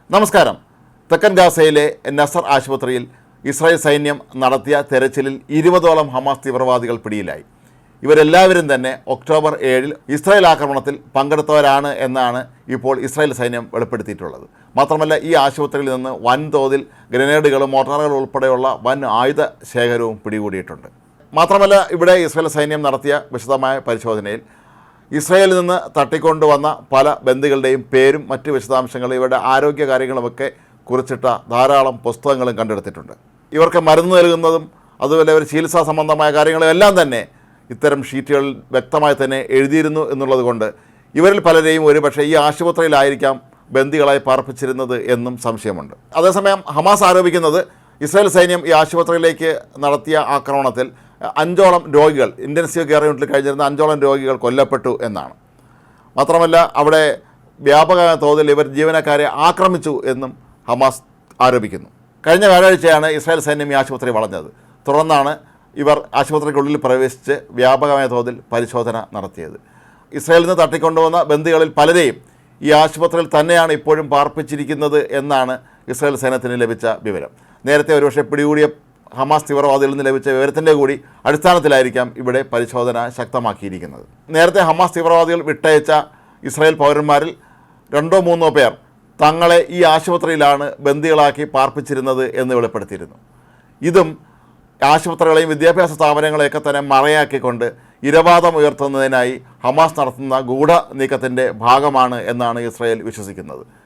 നമസ്കാരം. തെക്കൻ ഗാസയിലെ നസർ ആശുപത്രിയിൽ ഇസ്രായേൽ സൈന്യം നടത്തിയ തെരച്ചിലിൽ 20ഓളം ഹമാസ് തീവ്രവാദികൾ പിടിയിലായി. ഇവരെല്ലാവരും തന്നെ ഒക്ടോബർ 7 ഇസ്രായേൽ ആക്രമണത്തിൽ പങ്കെടുത്തവരാണ് എന്നാണ് ഇപ്പോൾ ഇസ്രായേൽ സൈന്യം വെളിപ്പെടുത്തിയിട്ടുള്ളത്. മാത്രമല്ല, ഈ ആശുപത്രിയിൽ നിന്ന് വൻതോതിൽ ഗ്രനേഡുകളും മോർട്ടാറുകളും ഉൾപ്പെടെയുള്ള വൻ ആയുധ ശേഖരവും പിടികൂടിയിട്ടുണ്ട്. മാത്രമല്ല, ഇവിടെ ഇസ്രായേൽ സൈന്യം നടത്തിയ വിശദമായ പരിശോധനയിൽ ഇസ്രായേലിൽ നിന്ന് തട്ടിക്കൊണ്ടുവന്ന പല ബന്ദികളുടെയും പേരും മറ്റ് വിശദാംശങ്ങളും ഇവരുടെ ആരോഗ്യ കാര്യങ്ങളുമൊക്കെ കുറിച്ചിട്ട ധാരാളം പുസ്തകങ്ങളും കണ്ടെടുത്തിട്ടുണ്ട്. ഇവർക്ക് മരുന്ന് നൽകുന്നതും അതുപോലെ ഇവർ ചികിത്സാ സംബന്ധമായ കാര്യങ്ങളും എല്ലാം തന്നെ ഇത്തരം ഷീറ്റുകളിൽ വ്യക്തമായി തന്നെ എഴുതിയിരുന്നു എന്നുള്ളത് കൊണ്ട് ഇവരിൽ പലരെയും ഒരുപക്ഷെ ഈ ആശുപത്രിയിലായിരിക്കാം ബന്ദികളായി പാർപ്പിച്ചിരുന്നത് എന്നും സംശയമുണ്ട്. അതേസമയം ഹമാസ് ആരോപിക്കുന്നത് ഇസ്രായേൽ സൈന്യം ഈ ആശുപത്രിയിലേക്ക് നടത്തിയ ആക്രമണത്തിൽ 5ഓളം രോഗികൾ, ഇൻറ്റൻസീവ് കെയർ യൂണിറ്റിൽ കഴിഞ്ഞിരുന്ന 5ഓളം രോഗികൾ കൊല്ലപ്പെട്ടു എന്നാണ്. മാത്രമല്ല, അവിടെ വ്യാപകമായ തോതിൽ ഇവർ ജീവനക്കാരെ ആക്രമിച്ചു എന്നും ഹമാസ് ആരോപിക്കുന്നു. കഴിഞ്ഞ വ്യാഴാഴ്ചയാണ് ഇസ്രായേൽ സൈന്യം ഈ ആശുപത്രി വളഞ്ഞത്. തുടർന്നാണ് ഇവർ ആശുപത്രിക്കുള്ളിൽ പ്രവേശിച്ച് വ്യാപകമായ തോതിൽ പരിശോധന നടത്തിയത്. ഇസ്രായേലിൽ നിന്ന് തട്ടിക്കൊണ്ടുവന്ന ബന്ദികളിൽ പലരെയും ഈ ആശുപത്രിയിൽ തന്നെയാണ് ഇപ്പോഴും പാർപ്പിച്ചിരിക്കുന്നത് എന്നാണ് ഇസ്രായേൽ സൈന്യത്തിന് ലഭിച്ച വിവരം. നേരത്തെ ഒരുപക്ഷെ പിടികൂടിയ ഹമാസ് തീവ്രവാദികളിൽ നിന്ന് ലഭിച്ച വിവരത്തിൻ്റെ കൂടി അടിസ്ഥാനത്തിലായിരിക്കാം ഇവിടെ പരിശോധന ശക്തമാക്കിയിരിക്കുന്നത്. നേരത്തെ ഹമാസ് തീവ്രവാദികൾ വിട്ടയച്ച ഇസ്രായേൽ പൗരന്മാരിൽ 2-3 പേർ തങ്ങളെ ഈ ആശുപത്രിയിലാണ് ബന്ദികളാക്കി പാർപ്പിച്ചിരുന്നത് എന്ന് വെളിപ്പെടുത്തിയിരുന്നു. ഇതും ആശുപത്രികളെയും വിദ്യാഭ്യാസ സ്ഥാപനങ്ങളെയൊക്കെ തന്നെ മറയാക്കിക്കൊണ്ട് ഇരവാദം ഉയർത്തുന്നതിനായി ഹമാസ് നടത്തുന്ന ഗൂഢ നീക്കത്തിൻ്റെ ഭാഗമാണ് എന്നാണ് ഇസ്രായേൽ വിശ്വസിക്കുന്നത്.